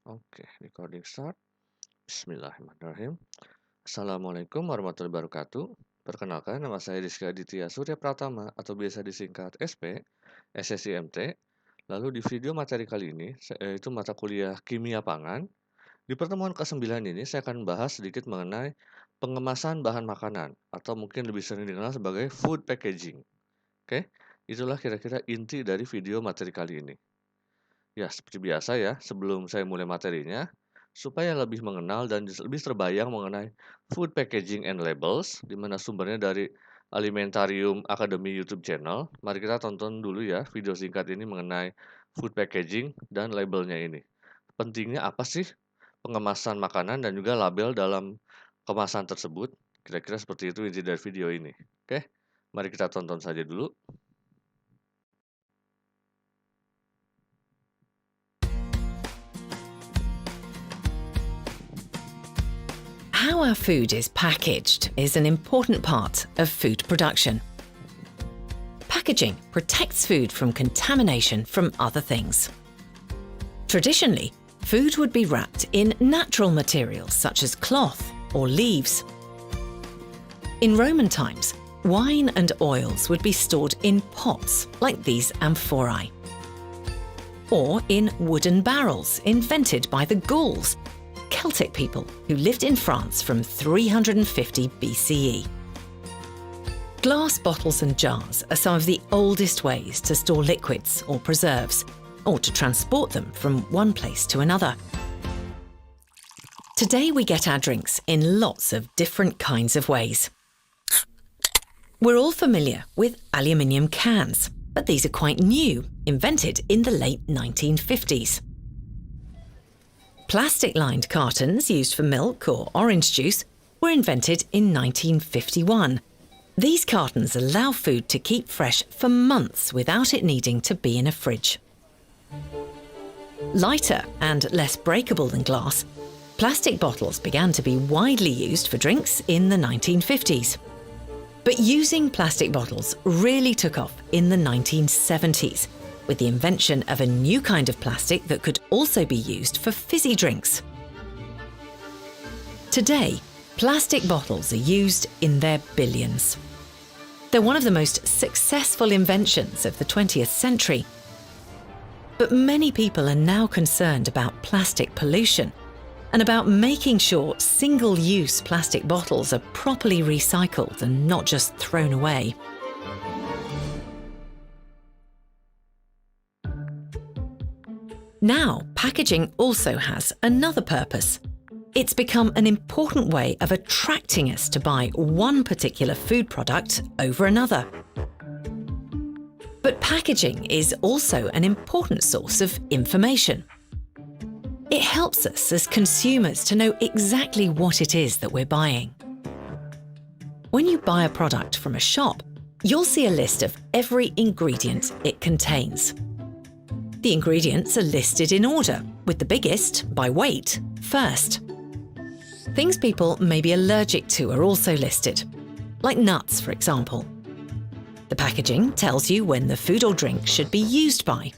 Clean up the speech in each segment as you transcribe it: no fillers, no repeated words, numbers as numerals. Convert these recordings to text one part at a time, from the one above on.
Oke, recording start. Bismillahirrahmanirrahim. Assalamualaikum warahmatullahi wabarakatuh. Perkenalkan, nama saya Rizky Aditya Surya Pratama atau biasa disingkat SP, SSIMT. Lalu di video materi kali ini, yaitu mata kuliah Kimia Pangan. Di pertemuan ke-9 ini, saya akan bahas sedikit mengenai pengemasan bahan makanan, atau mungkin lebih sering dikenal sebagai food packaging. Oke, itulah kira-kira inti dari video materi kali ini. Ya, seperti biasa ya, sebelum saya mulai materinya, supaya lebih mengenal dan lebih terbayang mengenai food packaging and labels, di mana sumbernya dari Alimentarium Academy YouTube channel. Mari kita tonton dulu ya video singkat ini mengenai food packaging dan labelnya ini. Pentingnya apa sih pengemasan makanan dan juga label dalam kemasan tersebut? Kira-kira seperti itu inti dari video ini. Oke, mari kita tonton saja dulu. How our food is packaged is an important part of food production. Packaging protects food from contamination from other things. Traditionally, food would be wrapped in natural materials such as cloth or leaves. In Roman times, wine and oils would be stored in pots like these amphorae, or in wooden barrels invented by the Gauls, Celtic people who lived in France from 350 BCE. Glass bottles and jars are some of the oldest ways to store liquids or preserves, or to transport them from one place to another. Today we get our drinks in lots of different kinds of ways. We're all familiar with aluminium cans, but these are quite new, invented in the late 1950s. Plastic-lined cartons used for milk or orange juice were invented in 1951. These cartons allow food to keep fresh for months without it needing to be in a fridge. Lighter and less breakable than glass, plastic bottles began to be widely used for drinks in the 1950s. But using plastic bottles really took off in the 1970s, with the invention of a new kind of plastic that could also be used for fizzy drinks. Today, plastic bottles are used in their billions. They're one of the most successful inventions of the 20th century. But many people are now concerned about plastic pollution and about making sure single-use plastic bottles are properly recycled and not just thrown away. Now, packaging also has another purpose. It's become an important way of attracting us to buy one particular food product over another. But packaging is also an important source of information. It helps us as consumers to know exactly what it is that we're buying. When you buy a product from a shop, you'll see a list of every ingredient it contains. The ingredients are listed in order, with the biggest, by weight, first. Things people may be allergic to are also listed, like nuts, for example. The packaging tells you when the food or drink should be used by.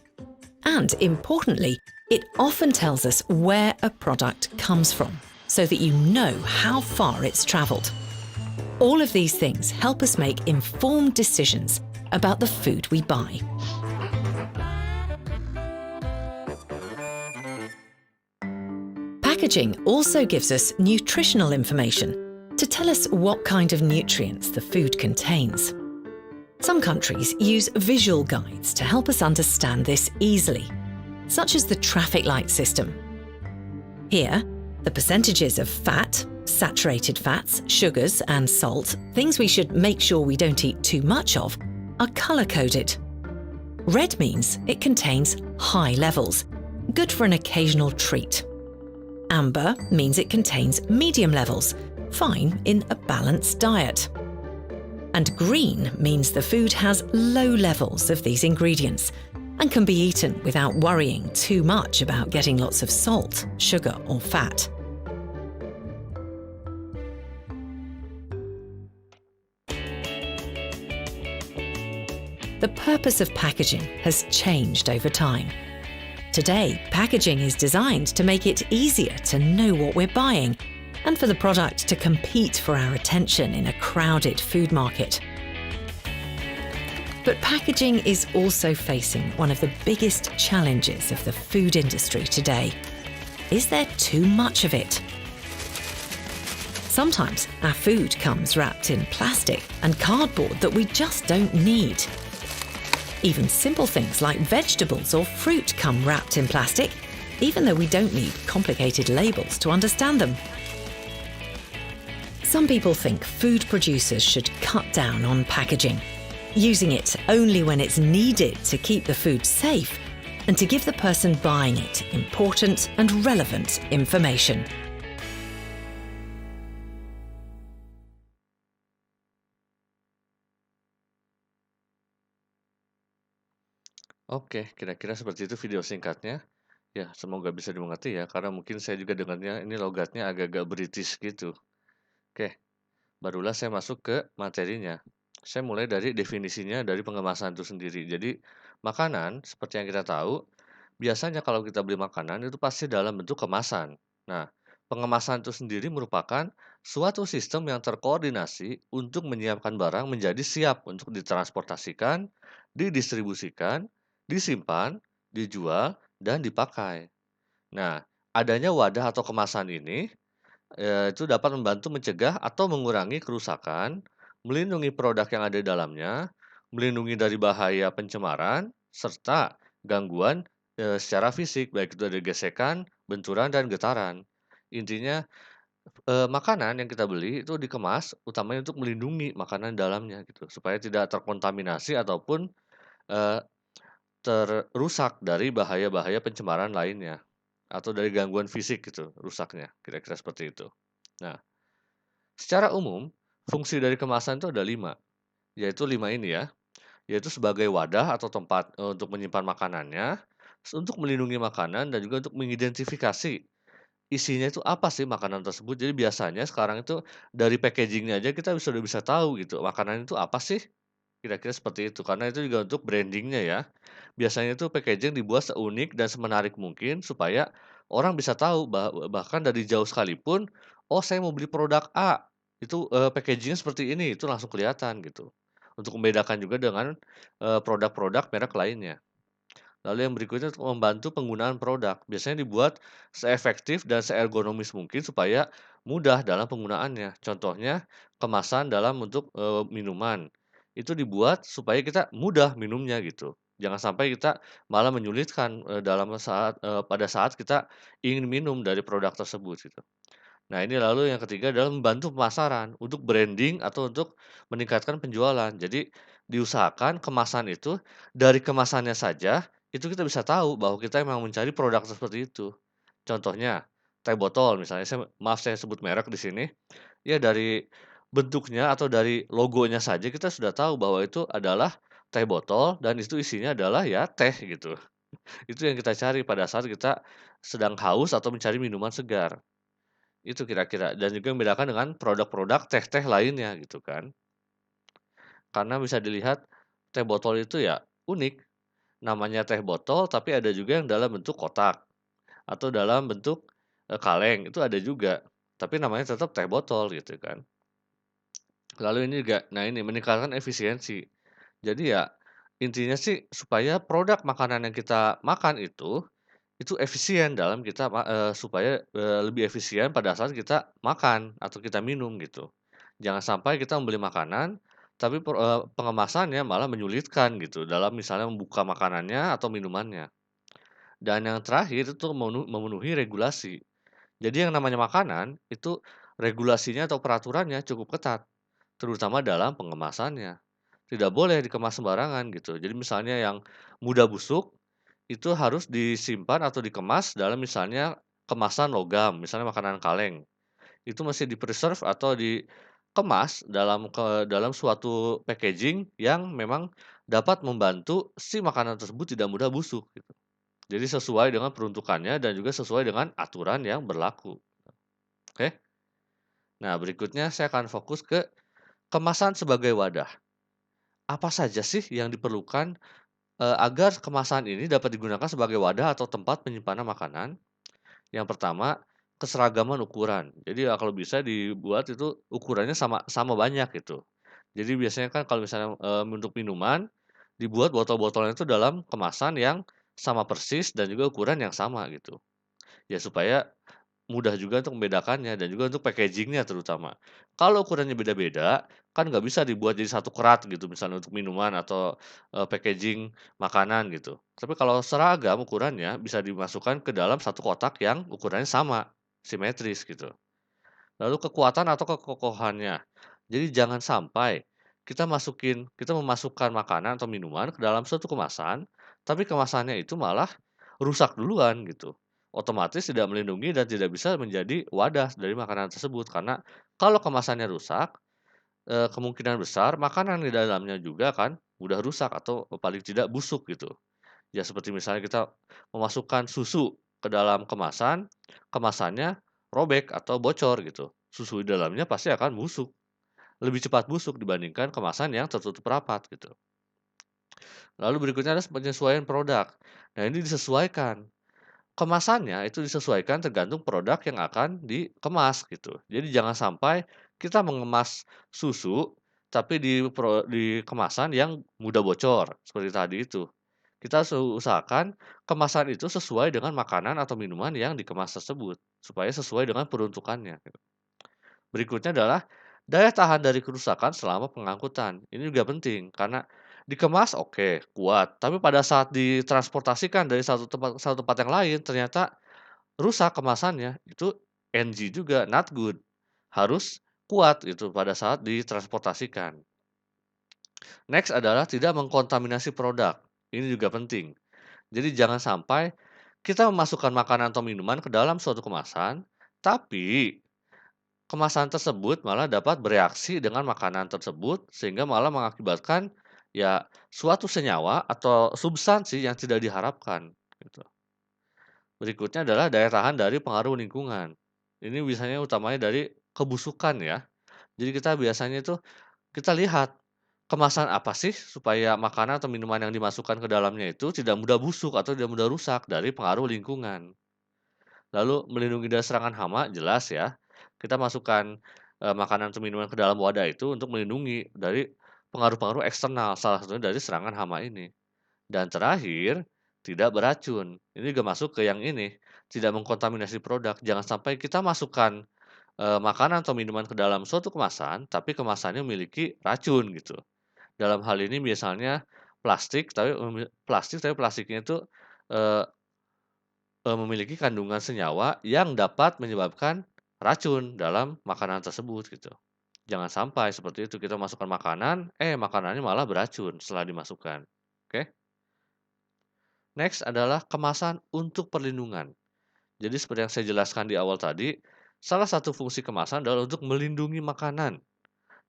And importantly, it often tells us where a product comes from, so that you know how far it's travelled. All of these things help us make informed decisions about the food we buy. Packaging also gives us nutritional information to tell us what kind of nutrients the food contains. Some countries use visual guides to help us understand this easily, such as the traffic light system. Here, the percentages of fat, saturated fats, sugars and salt, things we should make sure we don't eat too much of, are colour-coded. Red means it contains high levels, good for an occasional treat. Amber means it contains medium levels, fine in a balanced diet. And green means the food has low levels of these ingredients and can be eaten without worrying too much about getting lots of salt, sugar or fat. The purpose of packaging has changed over time. Today, packaging is designed to make it easier to know what we're buying and for the product to compete for our attention in a crowded food market. But packaging is also facing one of the biggest challenges of the food industry today. Is there too much of it? Sometimes our food comes wrapped in plastic and cardboard that we just don't need. Even simple things like vegetables or fruit come wrapped in plastic, even though we don't need complicated labels to understand them. Some people think food producers should cut down on packaging, using it only when it's needed to keep the food safe and to give the person buying it important and relevant information. Oke, kira-kira seperti itu video singkatnya. Ya, semoga bisa dimengerti ya, karena mungkin saya juga dengarnya ini logatnya agak-agak British gitu. Oke, barulah saya masuk ke materinya. Saya mulai dari definisinya dari pengemasan itu sendiri. Jadi, makanan seperti yang kita tahu, biasanya kalau kita beli makanan itu pasti dalam bentuk kemasan. Nah, pengemasan itu sendiri merupakan suatu sistem yang terkoordinasi untuk menyiapkan barang menjadi siap untuk ditransportasikan, didistribusikan, disimpan, dijual, dan dipakai. Nah, adanya wadah atau kemasan ini itu dapat membantu mencegah atau mengurangi kerusakan, melindungi produk yang ada di dalamnya, melindungi dari bahaya pencemaran, serta gangguan secara fisik, baik itu dari gesekan, benturan, dan getaran. Intinya, makanan yang kita beli itu dikemas utamanya untuk melindungi makanan dalamnya gitu, supaya tidak terkontaminasi ataupun eee, terusak dari bahaya-bahaya pencemaran lainnya, atau dari gangguan fisik gitu rusaknya, kira-kira seperti itu. Nah, secara umum, fungsi dari kemasan itu ada 5, yaitu 5 ini ya, yaitu sebagai wadah atau tempat, untuk menyimpan makanannya, untuk melindungi makanan dan juga untuk mengidentifikasi isinya itu apa sih makanan tersebut. Jadi biasanya sekarang itu dari packaging-nya aja kita sudah bisa tahu gitu, makanan itu apa sih, kira-kira seperti itu. Karena itu juga untuk branding-nya ya. Biasanya itu packaging dibuat seunik dan semenarik mungkin supaya orang bisa tahu bahkan dari jauh sekalipun, "Oh saya mau beli produk A, itu, packaging-nya seperti ini," itu langsung kelihatan gitu. Untuk membedakan juga dengan, produk-produk merek lainnya. Lalu yang berikutnya untuk membantu penggunaan produk. Biasanya dibuat seefektif dan seergonomis mungkin supaya mudah dalam penggunaannya. Contohnya kemasan dalam bentuk, minuman. Itu dibuat supaya kita mudah minumnya gitu. Jangan sampai kita malah menyulitkan, pada saat kita ingin minum dari produk tersebut gitu. Nah, ini lalu yang ketiga adalah membantu pemasaran untuk branding atau untuk meningkatkan penjualan. Jadi, diusahakan kemasan itu dari kemasannya saja, itu kita bisa tahu bahwa kita memang mencari produk seperti itu. Contohnya, teh botol misalnya, maaf saya sebut merek di sini, ya dari bentuknya atau dari logonya saja kita sudah tahu bahwa itu adalah teh botol dan itu isinya adalah ya teh gitu. Itu yang kita cari pada saat kita sedang haus atau mencari minuman segar. Itu kira-kira, dan juga membedakan dengan produk-produk teh-teh lainnya gitu kan. Karena bisa dilihat teh botol itu ya unik, namanya teh botol tapi ada juga yang dalam bentuk kotak atau dalam bentuk, kaleng, itu ada juga, tapi namanya tetap teh botol gitu kan. Lalu ini juga nah ini meningkatkan efisiensi. Jadi ya intinya sih supaya produk makanan yang kita makan itu efisien dalam kita supaya, lebih efisien pada saat kita makan atau kita minum gitu. Jangan sampai kita membeli makanan, tapi pengemasannya malah menyulitkan gitu dalam misalnya membuka makanannya atau minumannya. Dan yang terakhir itu memenuhi regulasi. Jadi yang namanya makanan, itu regulasinya atau peraturannya cukup ketat, terutama dalam pengemasannya. Tidak boleh dikemas sembarangan gitu. Jadi misalnya yang mudah busuk, itu harus disimpan atau dikemas dalam misalnya kemasan logam, misalnya makanan kaleng. Itu masih di-preserve atau dikemas dalam suatu packaging yang memang dapat membantu si makanan tersebut tidak mudah busuk gitu. Jadi sesuai dengan peruntukannya dan juga sesuai dengan aturan yang berlaku, oke? Nah, berikutnya saya akan fokus ke kemasan sebagai wadah. Apa saja sih yang diperlukan Agar kemasan ini dapat digunakan sebagai wadah atau tempat penyimpanan makanan, yang pertama, keseragaman ukuran. Jadi ya kalau bisa dibuat itu ukurannya sama sama banyak gitu. Jadi biasanya kan kalau misalnya, untuk minuman, dibuat botol-botolnya itu dalam kemasan yang sama persis dan juga ukuran yang sama gitu. Ya supaya mudah juga untuk membedakannya dan juga untuk packaging-nya terutama. Kalau ukurannya beda-beda, kan nggak bisa dibuat jadi satu kerat gitu misalnya untuk minuman atau, packaging makanan gitu. Tapi kalau seragam ukurannya bisa dimasukkan ke dalam satu kotak yang ukurannya sama, simetris gitu. Lalu kekuatan atau kekokohannya. Jadi jangan sampai kita memasukkan makanan atau minuman ke dalam suatu kemasan, tapi kemasannya itu malah rusak duluan gitu. Otomatis tidak melindungi dan tidak bisa menjadi wadah dari makanan tersebut karena kalau kemasannya rusak, kemungkinan besar makanan di dalamnya juga kan mudah rusak atau paling tidak busuk gitu. Ya seperti misalnya kita memasukkan susu ke dalam kemasan, kemasannya robek atau bocor gitu. Susu di dalamnya pasti akan busuk, lebih cepat busuk dibandingkan kemasan yang tertutup rapat gitu. Lalu berikutnya ada penyesuaian produk. Nah ini disesuaikan. Kemasannya itu disesuaikan tergantung produk yang akan dikemas gitu. Jadi jangan sampai kita mengemas susu tapi di kemasan yang mudah bocor seperti tadi itu. Kita usahakan kemasan itu sesuai dengan makanan atau minuman yang dikemas tersebut supaya sesuai dengan peruntukannya. Berikutnya adalah daya tahan dari kerusakan selama pengangkutan. Ini juga penting karena dikemas oke, kuat, tapi pada saat ditransportasikan dari satu tempat yang lain ternyata rusak kemasannya, itu NG juga, not good. Harus kuat itu pada saat ditransportasikan. Next adalah tidak mengkontaminasi produk. Ini juga penting. Jadi jangan sampai kita memasukkan makanan atau minuman ke dalam suatu kemasan, tapi kemasan tersebut malah dapat bereaksi dengan makanan tersebut sehingga malah mengakibatkan ya suatu senyawa atau substansi yang tidak diharapkan gitu. Berikutnya adalah daya tahan dari pengaruh lingkungan. Ini biasanya utamanya dari kebusukan ya. Jadi kita biasanya itu kita lihat kemasan apa sih supaya makanan atau minuman yang dimasukkan ke dalamnya itu tidak mudah busuk atau tidak mudah rusak dari pengaruh lingkungan. Lalu melindungi dari serangan hama jelas ya. Kita masukkan, makanan atau minuman ke dalam wadah itu untuk melindungi dari pengaruh-pengaruh eksternal, salah satunya dari serangan hama ini. Dan terakhir, tidak beracun. Ini juga masuk ke yang ini, tidak mengkontaminasi produk. Jangan sampai kita masukkan, makanan atau minuman ke dalam suatu kemasan, tapi kemasannya memiliki racun gitu. Dalam hal ini misalnya plastik tapi plastiknya itu, eee memiliki kandungan senyawa yang dapat menyebabkan racun dalam makanan tersebut gitu. Jangan sampai seperti itu kita masukkan makanan, makanannya malah beracun setelah dimasukkan. Oke. Next adalah kemasan untuk perlindungan. Jadi seperti yang saya jelaskan di awal tadi, salah satu fungsi kemasan adalah untuk melindungi makanan.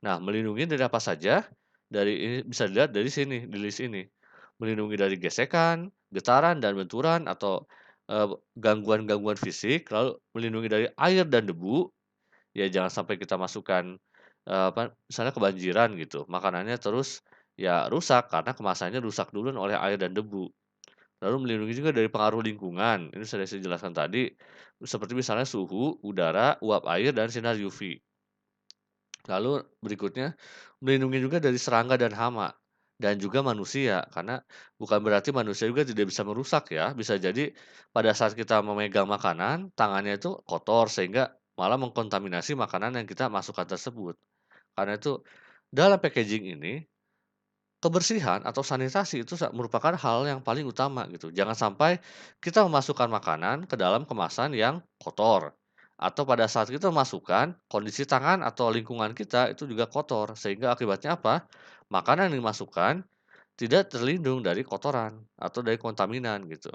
Nah, melindungi dari apa saja? Dari ini bisa dilihat dari sini, di list ini. Melindungi dari gesekan, getaran dan benturan atau, gangguan-gangguan fisik, lalu melindungi dari air dan debu, ya jangan sampai kita masukkan, misalnya kebanjiran gitu, makanannya terus ya rusak karena kemasannya rusak duluan oleh air dan debu. Lalu melindungi juga dari pengaruh lingkungan, ini sudah saya jelaskan tadi, seperti misalnya suhu, udara, uap air, dan sinar UV. Lalu berikutnya, melindungi juga dari serangga dan hama, dan juga manusia, karena bukan berarti manusia juga tidak bisa merusak ya, bisa jadi pada saat kita memegang makanan, tangannya itu kotor sehingga malah mengkontaminasi makanan yang kita masukkan tersebut. Karena itu dalam packaging ini, kebersihan atau sanitasi itu merupakan hal yang paling utama gitu. Jangan sampai kita memasukkan makanan ke dalam kemasan yang kotor. Atau pada saat kita memasukkan, kondisi tangan atau lingkungan kita itu juga kotor. Sehingga akibatnya apa? Makanan yang dimasukkan tidak terlindung dari kotoran atau dari kontaminan gitu.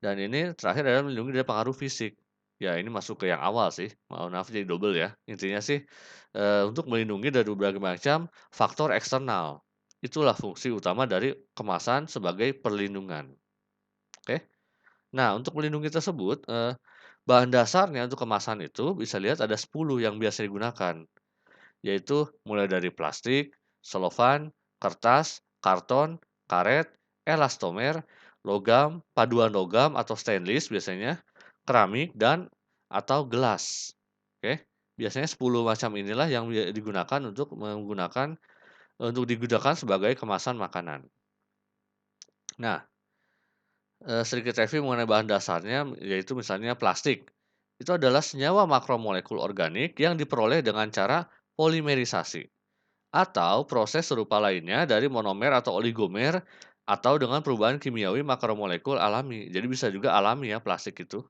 Dan ini terakhir adalah melindungi dari pengaruh fisik. Ya ini masuk ke yang awal sih, mohon maaf jadi double ya. Intinya sih, untuk melindungi dari berbagai macam faktor eksternal. Itulah fungsi utama dari kemasan sebagai perlindungan, oke. Nah untuk melindungi tersebut, bahan dasarnya untuk kemasan itu bisa lihat ada 10 yang biasa digunakan, yaitu mulai dari plastik, selofan, kertas, karton, karet, elastomer, logam, paduan logam atau stainless biasanya, keramik, dan atau gelas. Oke, biasanya 10 macam inilah yang digunakan untuk digunakan sebagai kemasan makanan. Nah, sedikit review mengenai bahan dasarnya, yaitu misalnya plastik. Itu adalah senyawa makromolekul organik yang diperoleh dengan cara polimerisasi atau proses serupa lainnya dari monomer atau oligomer atau dengan perubahan kimiawi makromolekul alami. Jadi bisa juga alami ya plastik itu.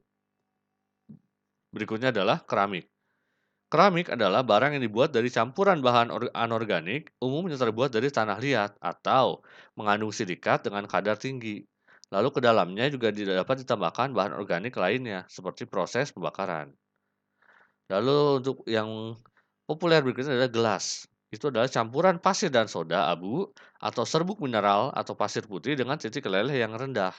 Berikutnya adalah keramik. Keramik adalah barang yang dibuat dari campuran bahan anorganik, umumnya terbuat dari tanah liat atau mengandung silikat dengan kadar tinggi. Lalu ke dalamnya juga dapat ditambahkan bahan organik lainnya, seperti proses pembakaran. Lalu untuk yang populer berikutnya adalah gelas. Itu adalah campuran pasir dan soda abu atau serbuk mineral atau pasir putih dengan titik keleleh yang rendah,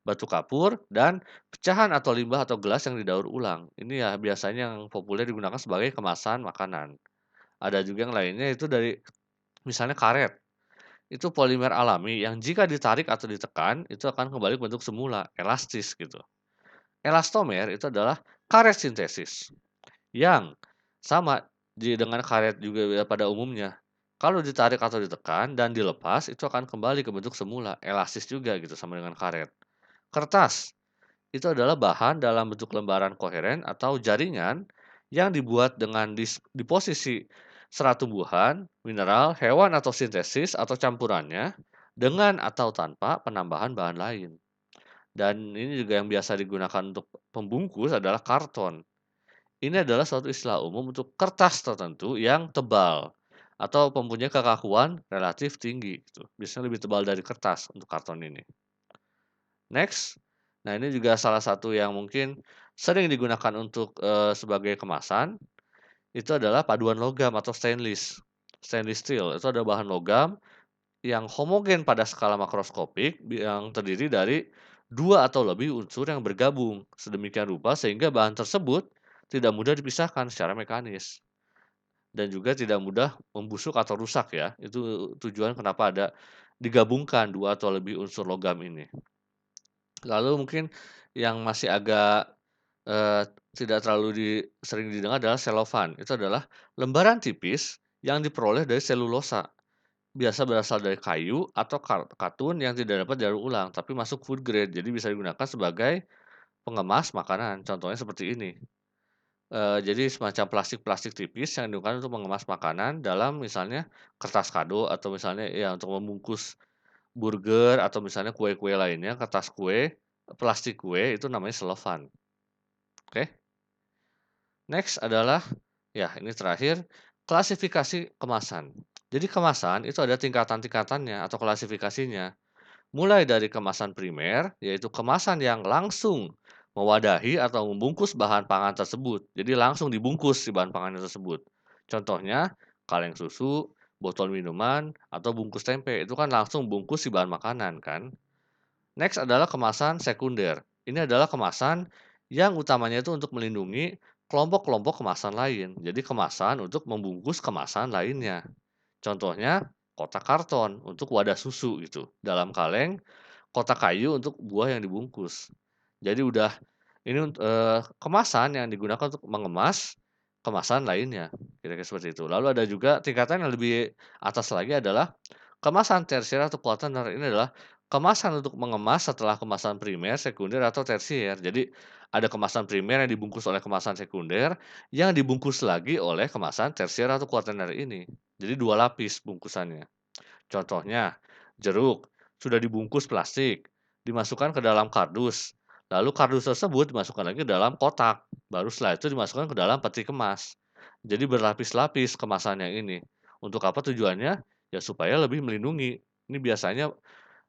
batu kapur, dan pecahan atau limbah atau gelas yang didaur ulang. Ini ya biasanya yang populer digunakan sebagai kemasan makanan. Ada juga yang lainnya itu dari misalnya karet. Itu polimer alami yang jika ditarik atau ditekan itu akan kembali ke bentuk semula, elastis gitu. Elastomer itu adalah karet sintesis yang sama dengan karet juga ya pada umumnya. Kalau ditarik atau ditekan dan dilepas itu akan kembali ke bentuk semula, elastis juga gitu sama dengan karet. Kertas itu adalah bahan dalam bentuk lembaran koheren atau jaringan yang dibuat dengan di posisi serat tumbuhan, mineral, hewan atau sintesis atau campurannya dengan atau tanpa penambahan bahan lain. Dan ini juga yang biasa digunakan untuk pembungkus adalah karton. Ini adalah suatu istilah umum untuk kertas tertentu yang tebal atau mempunyai kekakuan relatif tinggi gitu. Biasanya lebih tebal dari kertas untuk karton ini. Next. Nah, ini juga salah satu yang mungkin sering digunakan untuk, sebagai kemasan, itu adalah paduan logam atau stainless. Stainless steel itu adalah bahan logam yang homogen pada skala makroskopik yang terdiri dari 2 atau lebih unsur yang bergabung sedemikian rupa sehingga bahan tersebut tidak mudah dipisahkan secara mekanis dan juga tidak mudah membusuk atau rusak ya. Itu tujuan kenapa ada digabungkan 2 atau lebih unsur logam ini. Lalu mungkin yang masih agak, tidak terlalu sering didengar adalah selofan. Itu adalah lembaran tipis yang diperoleh dari selulosa. Biasa berasal dari kayu atau katun yang tidak dapat didaur ulang, tapi masuk food grade. Jadi bisa digunakan sebagai pengemas makanan. Contohnya seperti ini. Jadi semacam plastik-plastik tipis yang digunakan untuk mengemas makanan dalam misalnya kertas kado atau misalnya ya untuk membungkus burger atau misalnya kue-kue lainnya, kertas kue, plastik kue itu namanya selofan, oke. Next adalah, ya ini terakhir, klasifikasi kemasan. Jadi kemasan itu ada tingkatan-tingkatannya atau klasifikasinya. Mulai dari kemasan primer, yaitu kemasan yang langsung mewadahi atau membungkus bahan pangan tersebut. Jadi langsung dibungkus si bahan pangan tersebut. Contohnya, kaleng susu, botol minuman, atau bungkus tempe. Itu kan langsung bungkus si bahan makanan kan. Next adalah kemasan sekunder. Ini adalah kemasan yang utamanya itu untuk melindungi kelompok-kelompok kemasan lain. Jadi kemasan untuk membungkus kemasan lainnya. Contohnya kotak karton untuk wadah susu gitu. Dalam kaleng, kotak kayu untuk buah yang dibungkus. Jadi udah ini kemasan yang digunakan untuk mengemas kemasan lainnya. Kira-kira seperti itu. Lalu ada juga tingkatan yang lebih atas lagi adalah kemasan tersier atau kuartener. Ini adalah kemasan untuk mengemas setelah kemasan primer, sekunder, atau tersier. Jadi ada kemasan primer yang dibungkus oleh kemasan sekunder, yang dibungkus lagi oleh kemasan tersier atau kuartener ini. Jadi 2 lapis bungkusannya. Contohnya, jeruk sudah dibungkus plastik, dimasukkan ke dalam kardus, lalu kardus tersebut dimasukkan lagi ke dalam kotak, baru setelah itu dimasukkan ke dalam peti kemas. Jadi berlapis-lapis kemasannya ini. Untuk apa tujuannya? Ya supaya lebih melindungi. Ini biasanya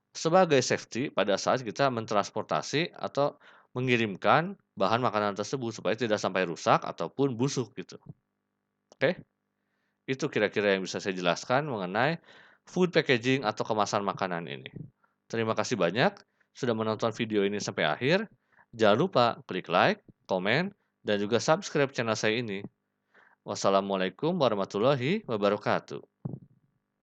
sebagai safety pada saat kita mentransportasi atau mengirimkan bahan makanan tersebut supaya tidak sampai rusak ataupun busuk gitu. Oke? Itu kira-kira yang bisa saya jelaskan mengenai food packaging atau kemasan makanan ini. Terima kasih banyak sudah menonton video ini sampai akhir. Jangan lupa klik like, komen, dan juga subscribe channel saya ini. Wassalamualaikum warahmatullahi wabarakatuh.